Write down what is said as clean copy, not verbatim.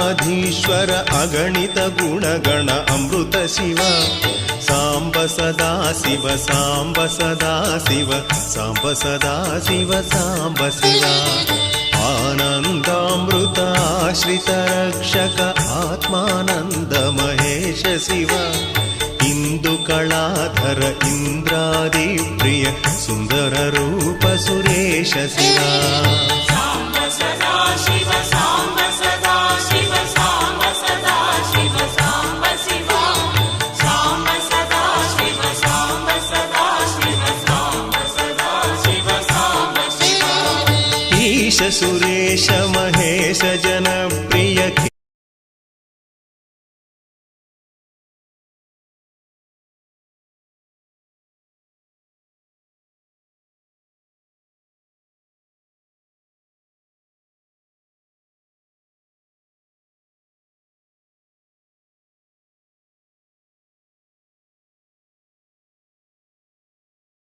अनाधीश्वर अगणित गुणगण अमृत शिव साम्ब सदा शिव साम्ब सदा शिव साम्ब सदा शिव साम्ब शिव आनन्दामृत आश्रित रक्षक आत्मानन्द महेश शिव इंदु कलाधर इंद्रादि प्रिय सुंदर रूप सुरेश शिव साम्ब सदा शिव साम्ब सदा शिव साम्ब सदा शिव साम्ब शिव साम्ब सदा शिव साम्ब सदा शिव साम्ब सदा शिव साम्ब शिव ईश सुरेश महेश जन